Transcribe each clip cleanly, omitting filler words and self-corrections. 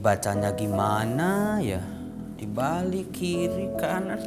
Dibacanya gimana ya? Dibalik, kiri, kanan.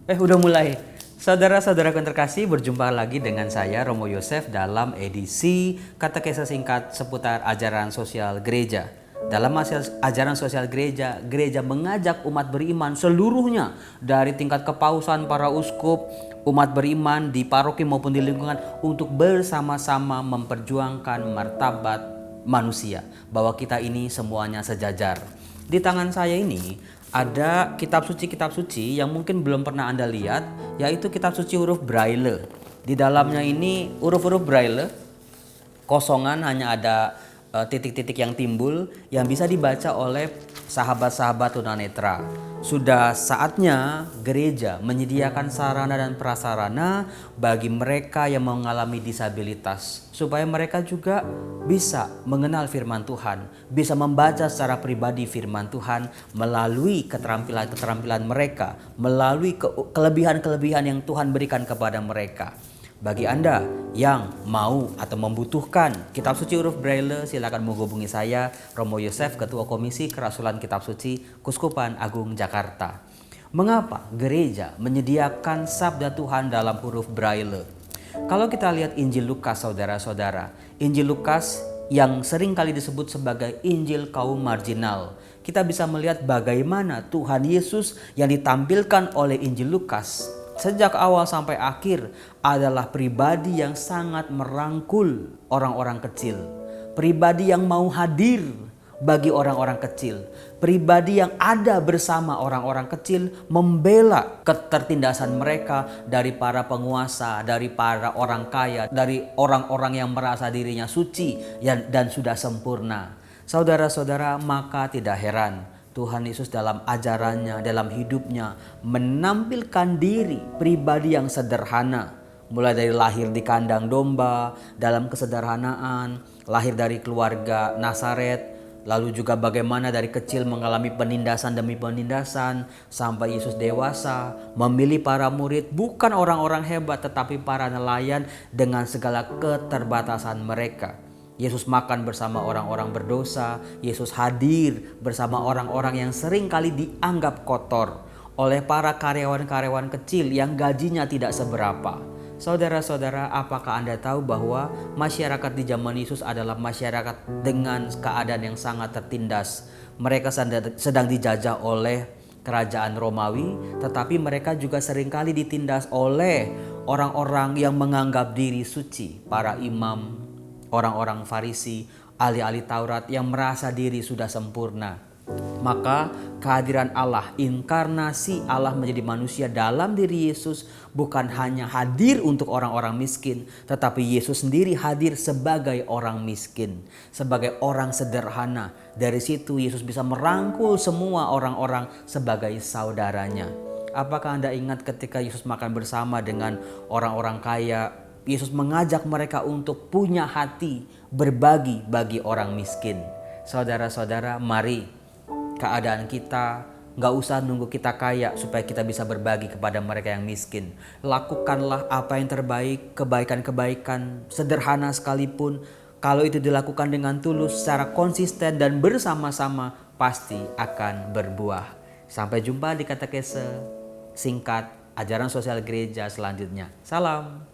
Udah mulai. Saudara-saudara yang terkasih, berjumpa lagi dengan saya Romo Yosef dalam edisi katekese singkat seputar ajaran sosial gereja. Dalam ajaran sosial gereja, gereja mengajak umat beriman seluruhnya dari tingkat kepausan, para uskup, umat beriman di paroki maupun di lingkungan untuk bersama-sama memperjuangkan martabat manusia, bahwa kita ini semuanya sejajar. Di tangan saya ini ada kitab suci yang mungkin belum pernah Anda lihat, yaitu kitab suci huruf Braille. Di dalamnya ini huruf-huruf Braille kosongan, hanya ada titik-titik yang timbul yang bisa dibaca oleh sahabat-sahabat tunanetra. Sudah saatnya gereja menyediakan sarana dan prasarana bagi mereka yang mengalami disabilitas, supaya mereka juga bisa mengenal firman Tuhan, bisa membaca secara pribadi firman Tuhan melalui keterampilan-keterampilan mereka, melalui kelebihan-kelebihan yang Tuhan berikan kepada mereka. Bagi Anda yang mau atau membutuhkan kitab suci huruf Braille, silakan menghubungi saya, Romo Yosef, Ketua Komisi Kerasulan Kitab Suci Kuskupan Agung Jakarta. Mengapa gereja menyediakan sabda Tuhan dalam huruf Braille? Kalau kita lihat Injil Lukas, saudara-saudara, Injil Lukas yang sering kali disebut sebagai Injil kaum marginal, kita bisa melihat bagaimana Tuhan Yesus yang ditampilkan oleh Injil Lukas sejak awal sampai akhir adalah pribadi yang sangat merangkul orang-orang kecil. Pribadi yang mau hadir bagi orang-orang kecil. Pribadi yang ada bersama orang-orang kecil, membela ketertindasan mereka dari para penguasa, dari para orang kaya, dari orang-orang yang merasa dirinya suci dan sudah sempurna. Saudara-saudara, maka tidak heran Tuhan Yesus dalam ajarannya, dalam hidupnya menampilkan diri pribadi yang sederhana. Mulai dari lahir di kandang domba, dalam kesederhanaan, lahir dari keluarga Nazaret, lalu juga bagaimana dari kecil mengalami penindasan demi penindasan, sampai Yesus dewasa, memilih para murid bukan orang-orang hebat tetapi para nelayan dengan segala keterbatasan mereka. Yesus makan bersama orang-orang berdosa. Yesus hadir bersama orang-orang yang sering kali dianggap kotor oleh para karyawan-karyawan kecil yang gajinya tidak seberapa. Saudara-saudara, apakah Anda tahu bahwa masyarakat di zaman Yesus adalah masyarakat dengan keadaan yang sangat tertindas? Mereka sedang dijajah oleh kerajaan Romawi, tetapi mereka juga seringkali ditindas oleh orang-orang yang menganggap diri suci, para imam, orang-orang Farisi, ahli-ahli Taurat yang merasa diri sudah sempurna. Maka kehadiran Allah, inkarnasi Allah menjadi manusia dalam diri Yesus bukan hanya hadir untuk orang-orang miskin, tetapi Yesus sendiri hadir sebagai orang miskin, sebagai orang sederhana. Dari situ Yesus bisa merangkul semua orang-orang sebagai saudaranya. Apakah Anda ingat ketika Yesus makan bersama dengan orang-orang kaya? Yesus mengajak mereka untuk punya hati berbagi bagi orang miskin. Saudara-saudara, mari keadaan kita gak usah nunggu kita kaya supaya kita bisa berbagi kepada mereka yang miskin. Lakukanlah apa yang terbaik, kebaikan-kebaikan sederhana sekalipun. Kalau itu dilakukan dengan tulus, secara konsisten dan bersama-sama, pasti akan berbuah. Sampai jumpa di katekese singkat ajaran sosial gereja selanjutnya. Salam.